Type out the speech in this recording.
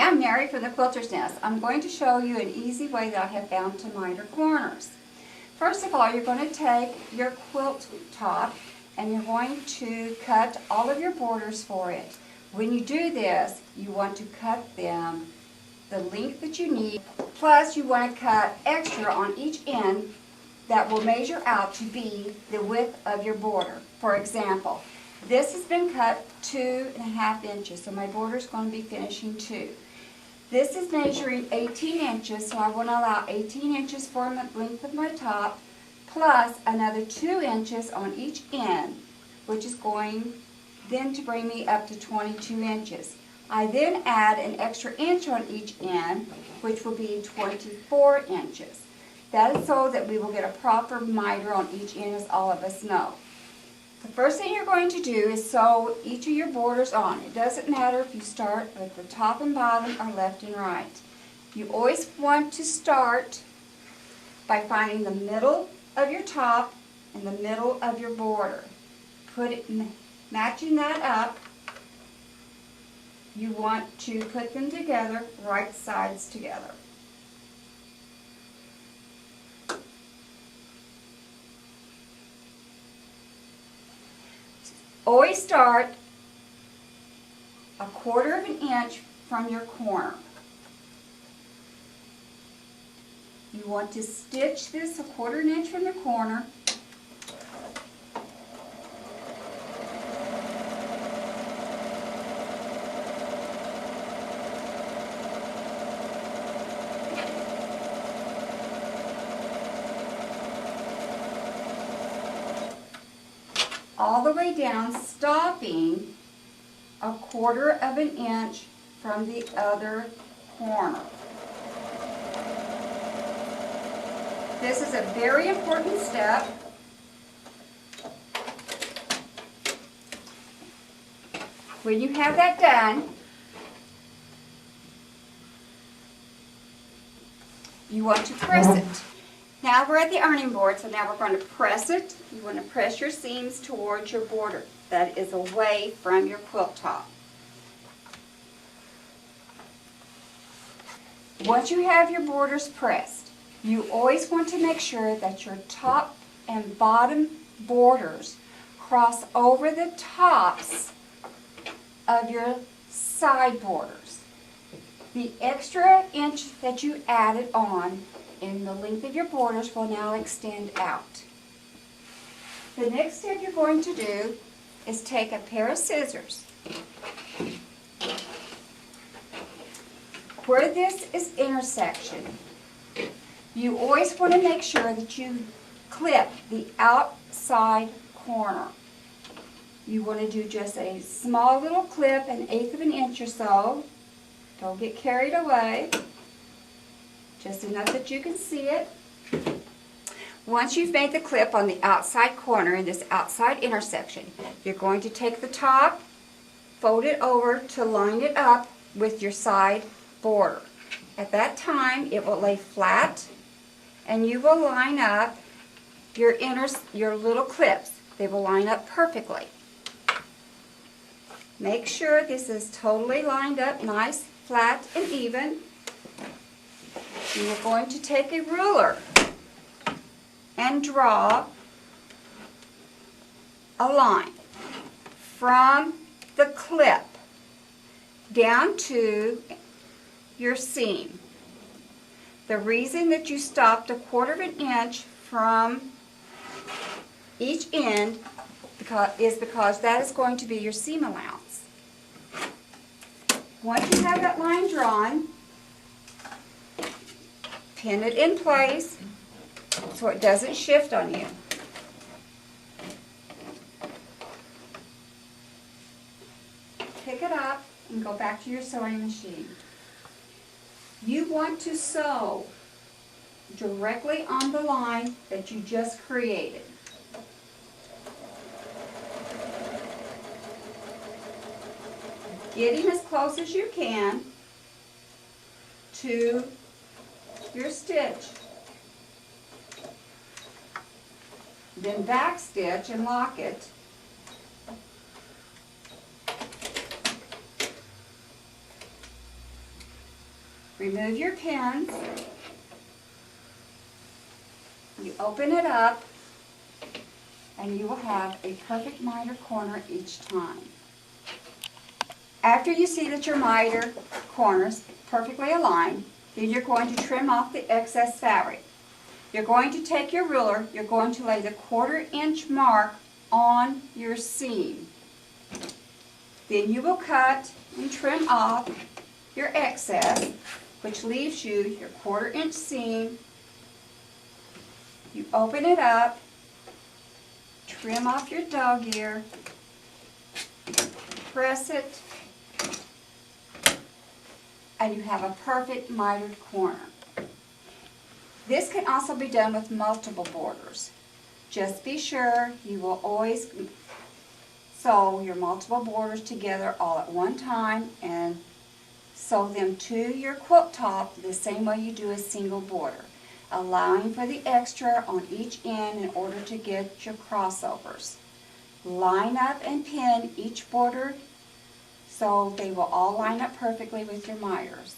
I'm Mary from the Quilter's Nest. I'm going to show you an easy way that I have found to miter corners. First of all, you're going to take your quilt top and you're going to cut all of your borders for it. When you do this, you want to cut them the length that you need, plus you want to cut extra on each end that will measure out to be the width of your border. For example, this has been cut 2.5 inches, so my border is going to be finishing 2. This is measuring 18 inches, so I want to allow 18 inches for the length of my top, plus another 2 inches on each end, which is going then to bring me up to 22 inches. I then add an extra inch on each end, which will be 24 inches. That is so that we will get a proper miter on each end, as all of us know. The first thing you're going to do is sew each of your borders on. It doesn't matter if you start with the top and bottom or left and right. You always want to start by finding the middle of your top and the middle of your border. Matching that up, you want to put them together, right sides together. Always start 1/4 inch from your corner. You want to stitch this 1/4 inch from the corner. All the way down, stopping 1/4 inch from the other corner. This is a very important step. When you have that done, you want to press it. Now we're at the ironing board, so now we're going to press it. You want to press your seams towards your border. That is away from your quilt top. Once you have your borders pressed, you always want to make sure that your top and bottom borders cross over the tops of your side borders. The extra inch that you added on in the length of your borders will now extend out. The next step you're going to do is take a pair of scissors. Where this is intersection, you always want to make sure that you clip the outside corner. You want to do just a small little clip, 1/8 inch or so. Don't get carried away. Just enough that you can see it. Once you've made the clip on the outside corner in this outside intersection, you're going to take the top, fold it over to line it up with your side border. At that time, it will lay flat, and you will line up your little clips. They will line up perfectly. Make sure this is totally lined up, nice, flat, and even. You are going to take a ruler and draw a line from the clip down to your seam. The reason that you stopped 1/4 inch from each end is because that is going to be your seam allowance. Once you have that line drawn, pin it in place so it doesn't shift on you. Pick it up and go back to your sewing machine. You want to sew directly on the line that you just created. Getting as close as you can to your stitch. Then back stitch and lock it. Remove your pins. You open it up, and you will have a perfect miter corner each time. After you see that your miter corners perfectly aligned, then you're going to trim off the excess fabric. You're going to take your ruler, you're going to lay the 1/4 inch mark on your seam. Then you will cut and trim off your excess, which leaves you your 1/4 inch seam. You open it up, trim off your dog ear, press it, and you have a perfect mitered corner. This can also be done with multiple borders. Just be sure you will always sew your multiple borders together all at one time and sew them to your quilt top the same way you do a single border, allowing for the extra on each end in order to get your crossovers. Line up and pin each border so they will all line up perfectly with your miters.